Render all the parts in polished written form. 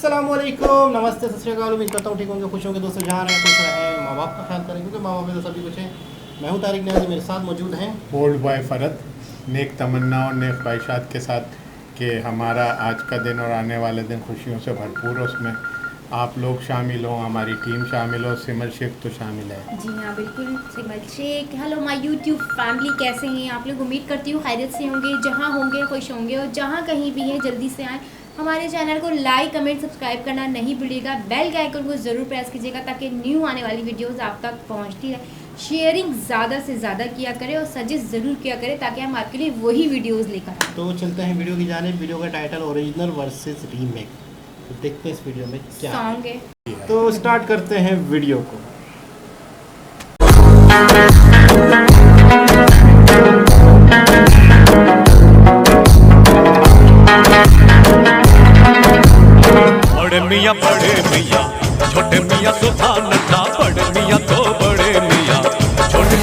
अस्सलामुअलैकुम, नमस्ते, सत श्री अकाल। उम्मीद करता हूँ ठीक होंगे, खुश होंगे दोस्तों, जहाँ रहें खुश रहें, माँ बाप का ख्याल करें क्योंकि माँ बाप में तो सभी कुछ है। मैं हूँ तारिक न्याज़ी, मेरे साथ मौजूद हैं ओल्ड बॉय फरत, नेक तमन्ना और नेक ख्वाहिशात के साथ कि हमारा आज का दिन और आने वाले दिन खुशियों से भरपूर हो। उसमें आप लोग शामिल हों, हमारी टीम शामिल हो, सिमर शेख तो शामिल है। जी हाँ बिल्कुल, Simar Sheikh. Hello my YouTube family, कैसे हैं आप लोग? उम्मीद करती हूँ खैरियत से होंगे, जहाँ होंगे खुश होंगे, और जहाँ कहीं भी हैं जल्दी से आएँ। हमारे चैनल को लाइक कमेंट सब्सक्राइब करना नहीं भूलिएगा, बेल के आइकन को ज़रूर प्रेस कीजिएगा ताकि न्यू आने वाली वीडियोस आप तक पहुंचती रहे। शेयरिंग ज़्यादा से ज़्यादा किया करें और सजेस्ट ज़रूर किया करें ताकि हम आपके लिए वही वीडियोस लेकर आएँ। तो चलते हैं वीडियो की जानिब। वीडियो का टाइटल ओरिजिनल वर्सेस रीमेक। तो देखते हैं इस वीडियो में क्या सॉन्ग है। तो स्टार्ट करते हैं वीडियो को। बड़े मियाँ छोटे मियाँ सुल्तान था, बड़े मियाँ तो बड़े मियाँ छोटे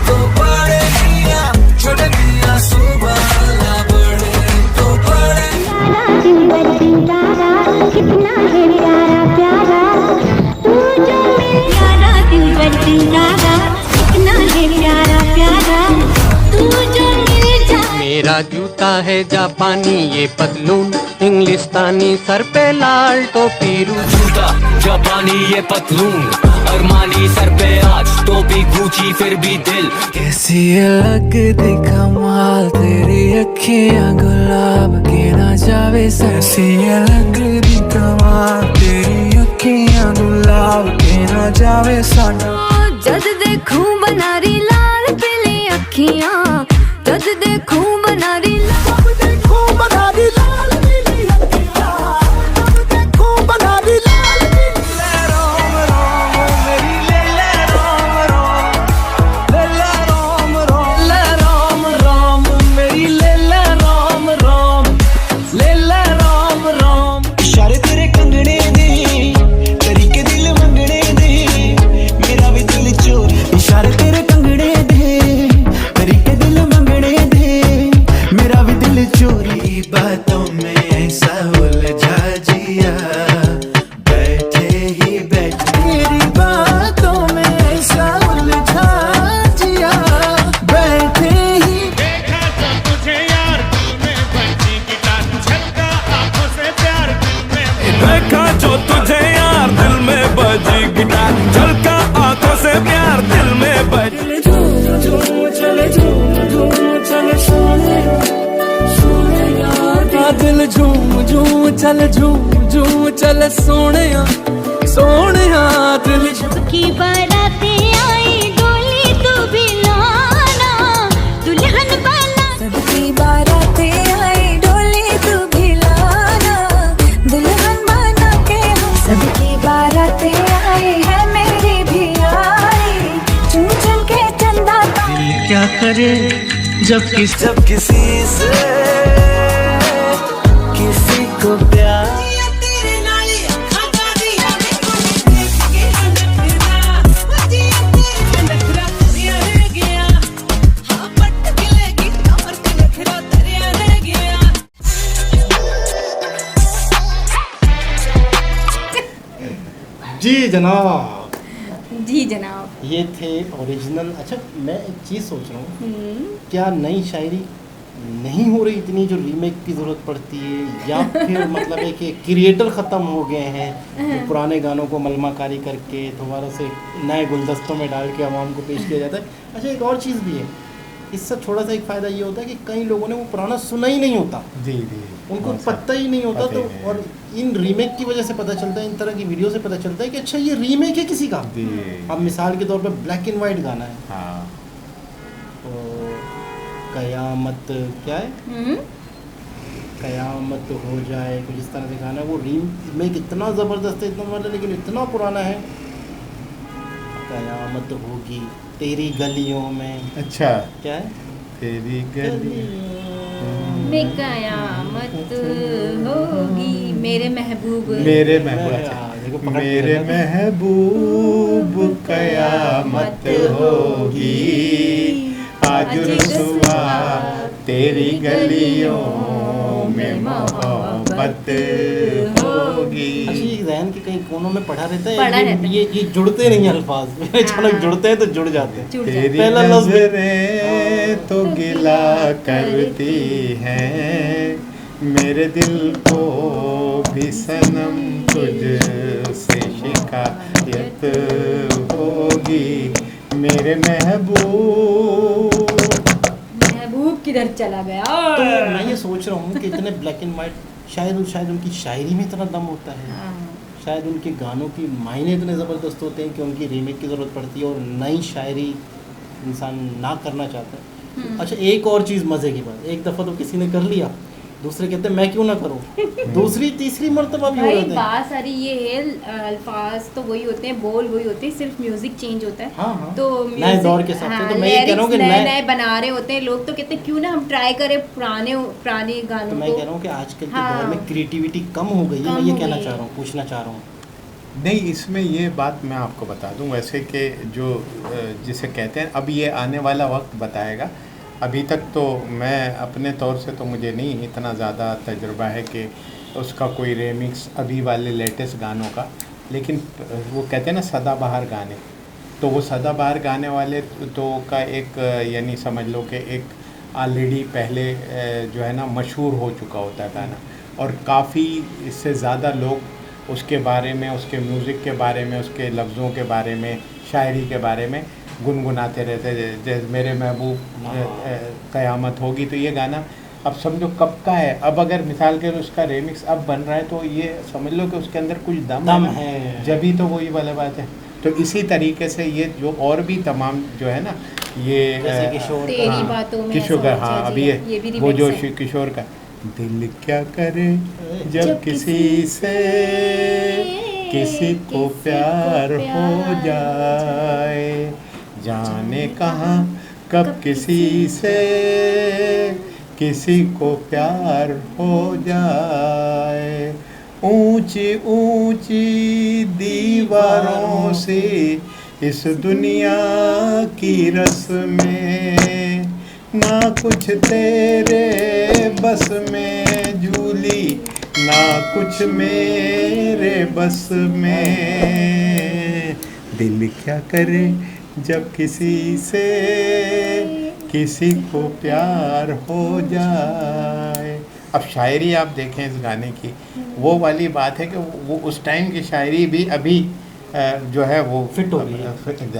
तो बड़े मियाँ, छोटे मियाँ सुभाला, बड़े तो बड़े। कितना है प्यारा प्यारा तू जो मेरा दिल पर दिलारा, कितना है प्यारा प्यारा तू जो मिल जा। मेरा जूता है जापानी, ये पतलून इंग्लिस्तानी, सर पे लाल टोपी, जूता जापानी ये पतलून अरमानी, सर पे आज टोपी गुची फिर भी दिल। कैसी अलग दिखा माल, तेरी अखियाँ गुलाब के ना जावे। कैसी अलग दिखा माल, तेरी अखियाँ गुलाब के ना जावे साडा। जद देखूं बनारी लाल पीली अखियां, जद देखूं बनारी लाल, देखो बनारी लाल पीली अखियाँ, देखो बनारी लाल पीली। ले राम राम मेरी ले ले राम राम, ले ले राम राम, ले राम राम मेरी ले ले राम राम, ले ले राम राम। इशारे तेरे कंगने दे, तरीके दिल मंगने दे, मेरा भी दिल चोरी। इशारे तेरे कंगने दे, तरीके दिल मंगने दे, मेरा भी दिल चोरी। बातों में ऐसा उलझा जिया, बैठे ही बैठे मेरी बातों में ऐसा उलझा जिया, बैठे ही। देखा तो तुझे यार, दिल में बजी गिटार, झलका आंखों से प्यार, दिल में देखा जो तुझे यार, दिल में बजी गिटार, झलका आंखों से प्यार, दिल में बजी। झूम झूम चले, झूम झूम चले सोने सोने यार, दिल झूम झूम चले, झूम झूम चले सोने सोने दिल। सबकी बारातें आई डोली तू भी लाना, दुल्हन बना। सबकी बारातें आई डोली तू भी लाना, दुल्हन बना के हम। सबकी बारातें आई है मेरी भी आई, चुन चुन के चंदा। दिल क्या करे जब किसी से किसी को प्यार। जी जनाब, जी जनाब। ये थे ओरिजिनल। अच्छा, मैं एक चीज़ सोच रहा हूँ, क्या नई शायरी नहीं हो रही इतनी जो रीमेक की ज़रूरत पड़ती है, या फिर मतलब है कि क्रिएटर ख़त्म हो गए हैं, तो पुराने गानों को मलमाकारी करके दोबारा से नए गुलदस्तों में डाल के आवाम को पेश किया जाता है। अच्छा, एक और चीज़ भी है, इससे थोड़ा सा एक फ़ायदा ये होता है कि कई लोगों ने वो पुराना सुना ही नहीं होता, जी जी, उनको कौन सा? पता ही नहीं होता। पता तो ही नहीं। और इन रीमेक की वजह से पता चलता है, इन तरह की वीडियो से पता चलता है कि अच्छा ये रीमेक है किसी का। जी। अब मिसाल के तौर पे ब्लैक एंड वाइट गाना है, हाँ, तो कयामत क्या है, कयामत हो जाए, कुछ इस तरह से गाना है। वो रीमेक इतना ज़बरदस्त है, इतना मतलब, लेकिन इतना पुराना है। कयामत होगी तेरी गलियों में, अच्छा, क्या है, तेरी गली में कयामत होगी मेरे महबूब। मेरे महबूब, हाँ, देखो, पकड़ मेरे लिया ना। महबूब कयामत होगी, आज रुसवा तेरी गलियों में मोहब्बत होगी। अच्छा, ये जहन के कहीं कोनों में पढ़ा रहता है, पढ़ा रहता है। ये जुड़ते नहीं अल्फाज अचानक जुड़ते हैं तो जुड़ जाते हैं। जुड़ जाते हैं। तेरी पहला लफ्ज़ नजरें तो गिला करती हैं, मेरे दिल को भी सनम तुझसे शिकायत होगी। मेरे महबूब। महबूब किधर चला गया? तो मैं ये सोच रहा हूँ कि इतने ब्लैक एंड वाइट, शायद उनकी शायरी में इतना दम होता है, हाँ। शायद उनके गानों की मायने इतने ज़बरदस्त होते हैं कि उनकी रीमेक की ज़रूरत पड़ती है और नई शायरी इंसान ना करना चाहता है। अच्छा, एक और चीज़ मज़े की बात, एक दफ़ा तो किसी ने कर लिया, दूसरे कहते हैं मैं क्यों ना करूँ, दूसरी तीसरी मरतबा भी हो भाई जाते हैं। बात सारी ये है, अल्फाज तो वही होते हैं, बोल वही होते हैं, सिर्फ म्यूजिक चेंज होता है। हाँ, हाँ। तो नए music- दौर के हिसाब से, हाँ, तो मैं ये कह रहा हूँ कि lyrics नए नए- नए बना रहे होते हैं लोग, तो कहते हैं क्यों ना हम ट्राई करें पुराने तो गानों मैं को। कह रहा हूँ कि आजकल के हाँ। दौर में क्रिएटिविटी कम हो गई है, कम मैं ये हो कहना गई है। चाह रहा हूँ, पूछना चाह रहा हूँ। नहीं, इसमें ये बात मैं आपको बता दूं, वैसे कि जो जिसे कहते हैं, अब ये आने वाला वक्त बताएगा। अभी तक तो मैं अपने तौर से तो मुझे नहीं इतना ज़्यादा तजुर्बा है कि उसका कोई रेमिक्स अभी वाले लेटेस्ट गानों का, लेकिन वो कहते हैं ना सदाबहार गाने, तो वो सदाबहार गाने वाले तो का एक यानी समझ लो कि एक ऑलरेडी पहले जो है ना मशहूर हो चुका होता है गाना, और काफ़ी इससे ज़्यादा लोग उसके बारे में, उसके म्यूज़िक के बारे में, उसके लफ्ज़ों के बारे में, शायरी के बारे में गुनगुनाते रहते। जैसे मेरे महबूब क़यामत होगी, तो ये गाना अब समझो कब का है। अब अगर मिसाल के उसका रेमिक्स अब बन रहा है तो ये समझ लो कि उसके अंदर कुछ दम है। जब ही तो वही वाला बात है। तो इसी तरीके से ये जो और भी तमाम जो है ना, ये जैसे किशोर तेरी का, बातों में किशोर ऐसा का, हो हाँ जाए, अभी ये भी वो जो remix है। किशोर का दिल क्या करे जब किसी से किसी को प्यार हो जाए, जाने कहाँ कब किसी से किसी को प्यार हो जाए। ऊंची ऊंची दीवारों से इस दुनिया की रस्में, ना कुछ तेरे बस में झूली, ना कुछ मेरे बस में। दिल क्या करे जब किसी से किसी को प्यार हो जाए। अब शायरी आप देखें इस गाने की, वो वाली बात है कि वो उस टाइम की शायरी भी अभी जो है वो फिट हो गई है।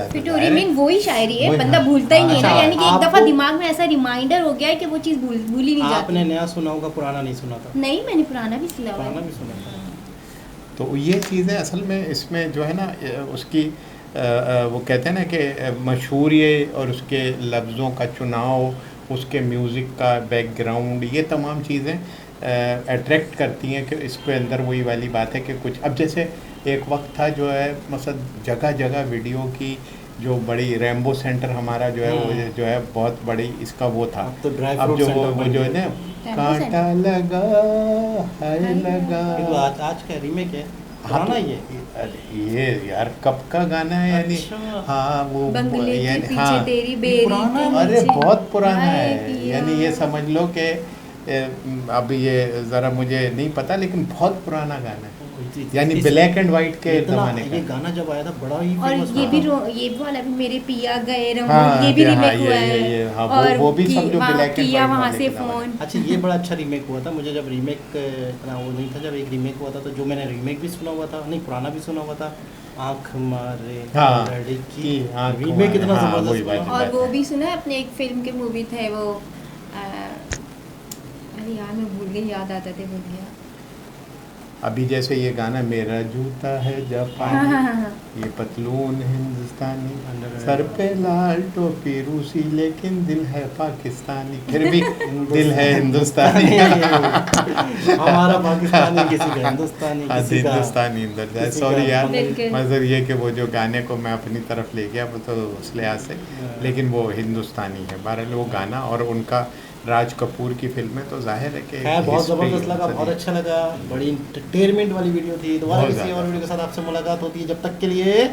फिटोरी मीन वही शायरी है, वही, बंदा हाँ। भूलता ही नहीं है ना, अच्छा, यानी कि एक आपको- दफा दिमाग में ऐसा रिमाइंडर हो गया है कि वो चीज़ भूल ही नहीं जाती। आपने नया सुना होगा, पुराना नहीं सुना था। नहीं, मैंने पुराना भी सुना हुआ पुराना है। भी सुना था। तो ये चीज़ें असल में इसमें जो है ना उसकी वो कहते हैं ना कि मशहूरियत और उसके लफ्ज़ों का चुनाव, उसके म्यूज़िक का बैकग्राउंड, ये तमाम चीज़ें अट्रैक्ट करती हैं कि इसके अंदर वही वाली बात है कि कुछ। अब जैसे एक वक्त था जो है मतलब जगह जगह वीडियो की जो बड़ी रैम्बो सेंटर हमारा जो है वो जो है बहुत बड़ी इसका वो था। अब तो ड्राई अब फ्रूट जो सेंटर वो बन जो है गया। ना कांटा लगा है लगा। ये तो आज का रीमेक है, हाँ, पुराना ये यार कब का गाना है यानी। अच्छा। हाँ वो बंगले के यानी पीछे हाँ तेरी बेरी पुराना के है? अरे नीचे बहुत पुराना हाय है, पिया। यानी ये समझ लो कि अब ये ज़रा मुझे नहीं पता, लेकिन बहुत पुराना गाना है, यानी ब्लैक एंड वाइट के ज़माने ये का। गाना जब आया था बड़ा ही और फेमस ये था। भी ये वाला भी मेरे पिया गए रंग, हाँ, ये भी हाँ, रीमेक ये- हुआ ये- है। ये, हाँ, और वो भी समझो वहाँ black and किया white वहाँ वाले से के अलावा। फोन। अच्छा, ये बड़ा अच्छा रीमेक हुआ था। मुझे जब रीमेक इतना वो नहीं था, जब एक रीमेक हुआ था तो जो मैंने रीमेक भी सुना हुआ था, नहीं पुराना भी सुना हुआ था, आँख मारे हाँ, लड़की की आँख रीमेक मारे, इतना हाँ, जबरदस्त वही बना। बात और वो भी सुना है अपने, एक फिल्म के मूवी थे वो अरे यार मैं भूल गई, याद आता थे, भूल गया। अभी जैसे ये गाना मेरा जूता है हाँ जापानी, हाँ हाँ हाँ। ये पतलून हिंदुस्तानी, सर पे लाल टोपी रूसी, लेकिन दिल है पाकिस्तानी, फिर भी दिल है हिंदुस्तानी। हमारा पाकिस्तानी किसी का हिंदुस्तानी, हाँ, किसी का हिंदुस्तानी किसी सॉरी का यार, बिल्कुल। मतलब ये कि वो जो गाने को मैं अपनी तरफ ले गया वो तो उस लिहाज से, लेकिन वो हिंदुस्तानी है बहरहाल वो गाना। और उनका राज कपूर की फिल्म है तो जाहिर है कि खैर बहुत history ज़बरदस्त लगा, सदी- बहुत अच्छा लगा, बड़ी इंटरटेनमेंट वाली वीडियो थी। दोबारा बहुत किसी और ज़्यादा। वीडियो के साथ आपसे मुलाकात होती है, जब तक के लिए